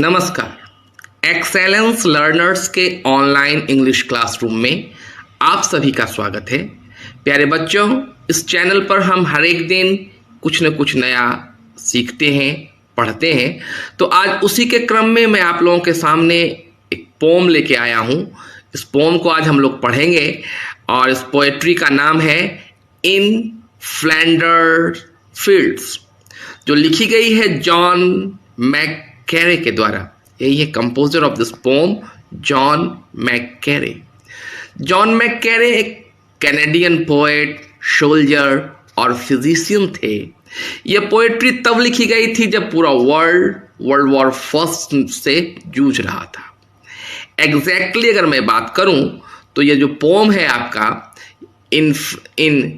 नमस्कार। Excellence learners के online English classroom में आप सभी का स्वागत है। प्यारे बच्चों, इस चैनल पर हम हर एक दिन कुछ न कुछ नया सीखते हैं, पढ़ते हैं। तो आज उसी के क्रम में मैं आप लोगों के सामने एक पोम लेके आया हूँ। इस पोम को आज हम लोग पढ़ेंगे और इस पोएट्री का नाम है इन फ्लैंडर्स फील्ड्स, जो लिखी गई है जॉन मैककेरे के द्वारा। यही है composer of this poem, John McCrae. John McCrae एक कैनेडियन पोएट, सोल्जर और फिजिशियन थे। यह पोएट्री तब लिखी गई थी जब पूरा वर्ल्ड वॉर फर्स्ट से जूझ रहा था। एग्जैक्टली अगर मैं बात करूं तो यह जो पोम है आपका इन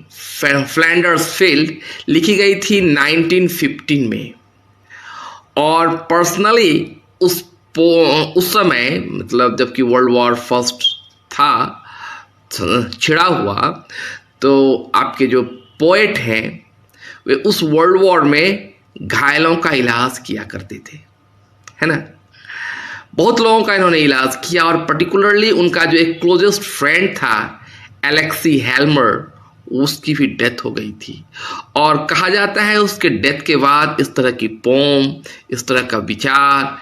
फ्लैंडर्स फील्ड लिखी गई थी 1915 में। और पर्सनली उस समय मतलब जबकि वर्ल्ड वॉर फर्स्ट था छिड़ा हुआ, तो आपके जो पोएट हैं वे उस वर्ल्ड वॉर में घायलों का इलाज किया करते थे, है ना। बहुत लोगों का इन्होंने इलाज किया और पर्टिकुलरली उनका जो एक क्लोजेस्ट फ्रेंड था एलेक्सी हेल्मर, उसकी भी डेथ हो गई थी। और कहा जाता है उसके डेथ के बाद इस तरह की पोम, इस तरह का विचार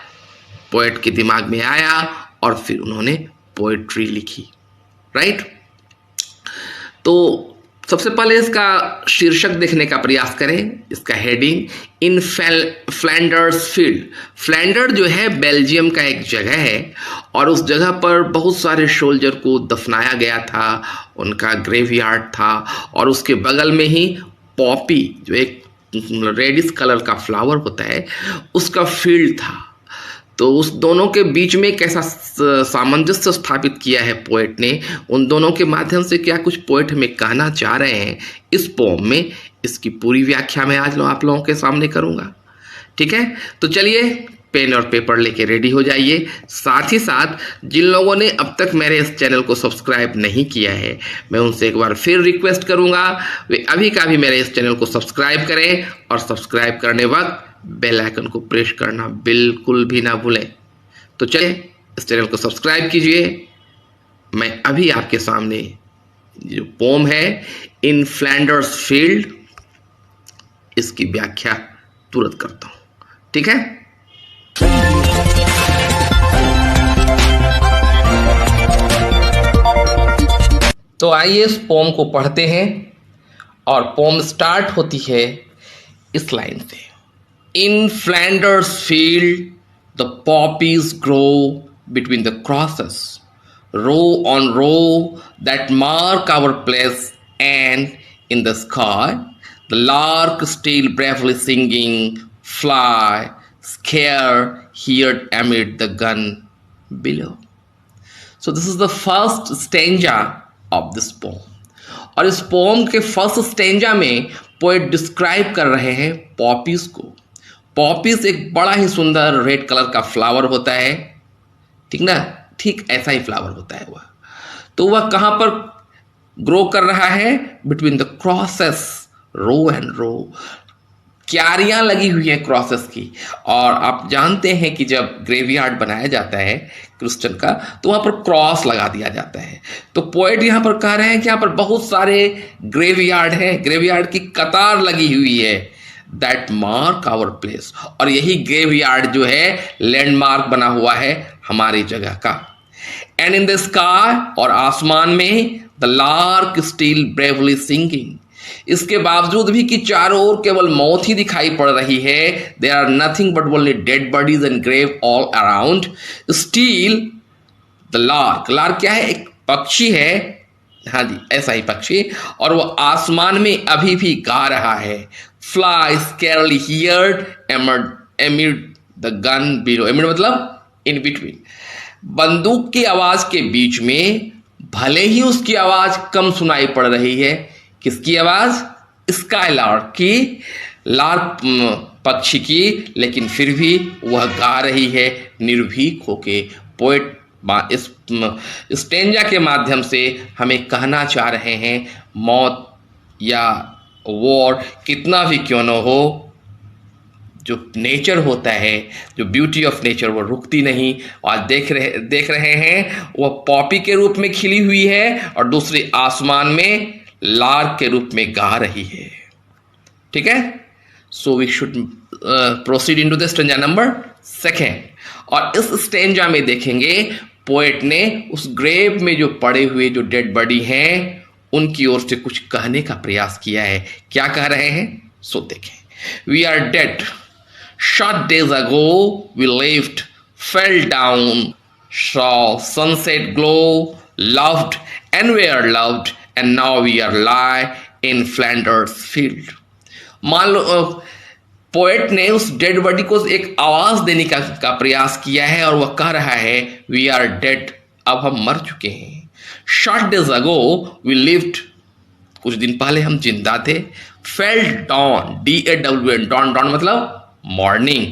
पोएट के दिमाग में आया और फिर उन्होंने पोएट्री लिखी, राइट। तो सबसे पहले इसका शीर्षक देखने का प्रयास करें। इसका हेडिंग इन फ्लैंडर्स फील्ड। फ्लैंडर जो है बेल्जियम का एक जगह है और उस जगह पर बहुत सारे सोल्जर को दफनाया गया था, उनका ग्रेवयार्ड था और उसके बगल में ही पॉपी, जो एक रेडिश कलर का फ्लावर होता है, उसका फील्ड था। तो उस दोनों के बीच में कैसा सामंजस्य स्थापित किया है पोएट ने, उन दोनों के माध्यम से क्या कुछ पोएट हमें कहना चाह रहे हैं इस पोम में, इसकी पूरी व्याख्या मैं आज आप लोगों के सामने करूंगा। ठीक है, तो चलिए पेन और पेपर लेके रेडी हो जाइए। साथ ही साथ जिन लोगों ने अब तक मेरे इस चैनल को सब्सक्राइब नहीं किया है, मैं उनसे एक बार फिर रिक्वेस्ट करूंगा वे अभी का भी मेरे इस चैनल को सब्सक्राइब करें और सब्सक्राइब करने वक्त बेल आइकन को प्रेस करना बिल्कुल भी ना भूलें। तो चलिए इस चैनल को सब्सक्राइब कीजिए। मैं अभी आपके सामने जो पोम है इन फ्लैंडर्स फील्ड, इसकी व्याख्या तुरंत करता हूं। ठीक है, तो आइए इस पोम को पढ़ते हैं। और पोम स्टार्ट होती है इस लाइन से। In Flanders field, the poppies grow between the crosses, row on row that mark our place, and in the sky, the lark still bravely singing, fly, scare, heard amid the gun below. So this is the first stanza of this poem. और इस pome के first stanza में poet describe कर रहे हैं poppies को। Poppies एक बड़ा ही सुंदर रेड कलर का फ्लावर होता है, ठीक ना, ठीक ऐसा ही फ्लावर होता है वह। तो वह कहां पर ग्रो कर रहा है? Between the crosses, row and row, क्यारियां लगी हुई हैं क्रॉसेस की। और आप जानते हैं कि जब ग्रेवयार्ड बनाया जाता है क्रिश्चियन का, तो वहां पर क्रॉस लगा दिया जाता है। तो पोएट यहां पर कह रहे हैं कि यहां पर बहुत सारे ग्रेवयार्ड हैं, ग्रेवयार्ड की कतार लगी हुई है, दैट मार्क आवर प्लेस। और यही ग्रेवयार्ड जो है लैंडमार्क बना हुआ है हमारी जगह का। एंड इन द स्काई, और आसमान में, the lark still bravely singing. इसके बावजूद भी कि चारों ओर केवल मौत ही दिखाई पड़ रही है, there are nothing but only dead bodies and grave all around, still the lark. Lark क्या है? एक पक्षी है, हाँ जी ऐसा ही पक्षी, और वो आसमान में अभी भी गा रहा है। Fly scarcely heard amid the gun below. Amid मतलब इन बिटवीन, बंदूक की आवाज के बीच में भले ही उसकी आवाज कम सुनाई पड़ रही है। किसकी आवाज? स्काई लार्क की, लार्क पक्षी की, लेकिन फिर भी वह गा रही है निर्भीक होके। पोएट इस स्टेंजा के माध्यम से हमें कहना चाह रहे हैं मौत या वॉर कितना भी क्यों न हो, जो नेचर होता है, जो ब्यूटी ऑफ नेचर, वो रुकती नहीं। और देख रहे हैं वो पॉपी के रूप में खिली हुई है और दूसरे आसमान में लार्क के रूप में गा रही है। ठीक है, so we should proceed into the stanza number 2। और इस स्टेंजा में देखेंगे पोएट ने उस ग्रेव में जो पड़े हुए जो डेड बॉडी हैं उनकी ओर से कुछ कहने का प्रयास किया है। क्या कह रहे हैं, सो देखें। We are dead, short days ago we lived, fell down, saw sunset glow, loved and were loved, and now we are lie in Flanders field। मान लो पोएट ने उस डेड बॉडी को एक आवाज देने का प्रयास किया है और वह कह रहा है वी आर डेड, अब हम मर चुके हैं। Short days ago we lived, कुछ दिन पहले हम जिंदा थे। Felt dawn, DAWN, dawn, dawn मतलब मॉर्निंग,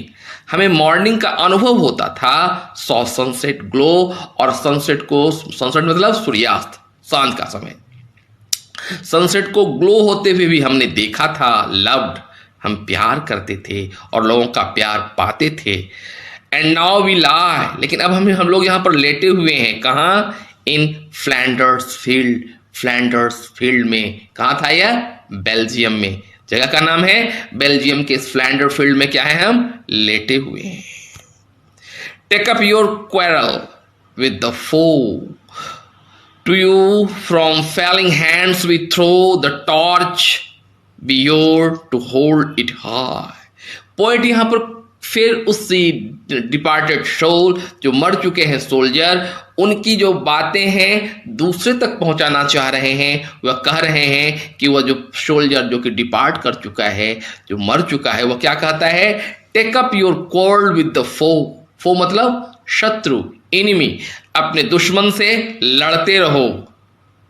हमें मॉर्निंग का अनुभव होता था। सॉ सनसेट ग्लो, और सनसेट को, सनसेट मतलब सूर्यास्त, सांझ का समय, सनसेट को ग्लो होते हुए भी हमने देखा था। लव्ड, हम प्यार करते थे और लोगों का प्यार पाते थे। एंड नाउ वी लाई, लेकिन अब हम लोग यहाँ पर लेटे हुए हैं। कहाँ, इन फ्लैंडर्स फील्ड, फ्लैंडर्स फील्ड में। कहाँ था यह, बेल्जियम में। जगह का नाम है बेल्जियम के इस फ्लैंडर फील्ड में क्या है, हम लेटे हुए हैं। Take up your quarrel with the foe, to you from failing hands we throw the torch, be your to hold it high. Poet यहां पर फिर उसी डिपार्टेड सोल, जो मर चुके हैं सोल्जर, उनकी जो बातें हैं दूसरे तक पहुंचाना चाह रहे हैं। वह कह रहे हैं कि वह जो सोल्जर जो कि डिपार्ट कर चुका है, जो मर चुका है, वह क्या कहता है, take up your quarrel with the foe. Foe मतलब शत्रु, एनिमी, अपने दुश्मन से लड़ते रहो।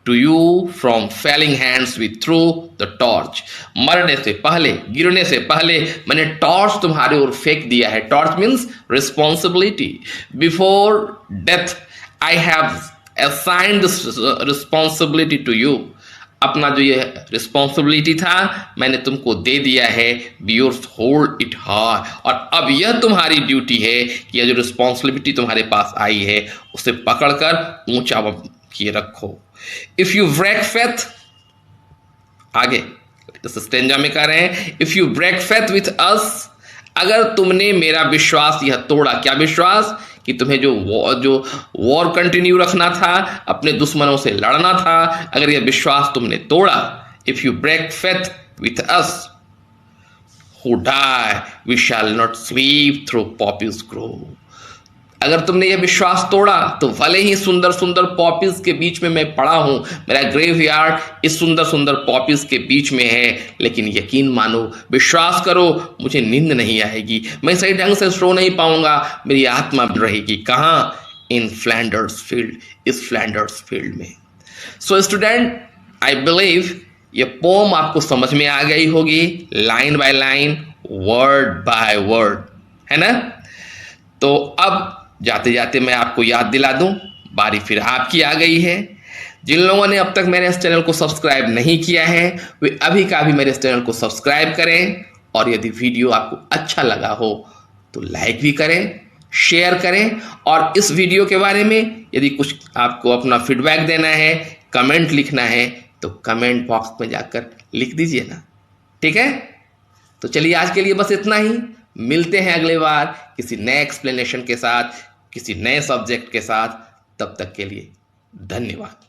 To you from failing hands we throw the torch, मरने से पहले, गिरने से पहले मैंने टॉर्च तुम्हारे ओर फेंक दिया है। Torch means responsibility. Before death I have assigned this responsibility to you, अपना जो ये रिस्पॉन्सिबिलिटी था मैंने तुमको दे दिया है। Be your hold it high, और अब यह तुम्हारी ड्यूटी है कि यह जो रिस्पॉन्सिबिलिटी तुम्हारे पास आई है उसे पकड़कर ऊंचा किए रखो। इफ यू ब्रेक फेथ, आगे इस स्टेंजा में कह रहे हैं, if you break faith with us, अगर तुमने मेरा विश्वास यह तोड़ा। क्या विश्वास, कि तुम्हें जो वॉर कंटिन्यू रखना था, अपने दुश्मनों से लड़ना था, अगर यह विश्वास तुमने तोड़ा। If you break faith with us who die we shall not sleep through poppies grow, अगर तुमने यह विश्वास तोड़ा तो भले ही सुंदर सुंदर पॉपीज के बीच में मैं पड़ा हूं, मेरा ग्रेवयार्ड इस सुंदर सुंदर पॉपीज के बीच में है, लेकिन यकीन मानो, विश्वास करो, मुझे नींद नहीं आएगी, मैं सही ढंग से सो नहीं पाऊंगा, मेरी आत्मा रहेगी कहाँ, इन फ्लैंडर्स फील्ड, इस फ्लैंडर्स फील्ड में। सो स्टूडेंट, आई बिलीव ये पोम आपको समझ में आ गई होगी, line by line, word by word, है ना। तो अब जाते जाते मैं आपको याद दिला दूं, बारी फिर आपकी आ गई है। जिन लोगों ने अब तक मेरे इस चैनल को सब्सक्राइब नहीं किया है वे अभी का अभी मेरे इस चैनल को सब्सक्राइब करें, और यदि वीडियो आपको अच्छा लगा हो तो लाइक भी करें, शेयर करें, और इस वीडियो के बारे में यदि कुछ आपको अपना फीडबैक देना है, कमेंट लिखना है, तो कमेंट बॉक्स में जाकर लिख दीजिए ना, ठीक है। तो चलिए आज के लिए बस इतना ही, मिलते हैं अगले बार किसी नए एक्सप्लेनेशन के साथ, किसी नए सब्जेक्ट के साथ। तब तक के लिए धन्यवाद।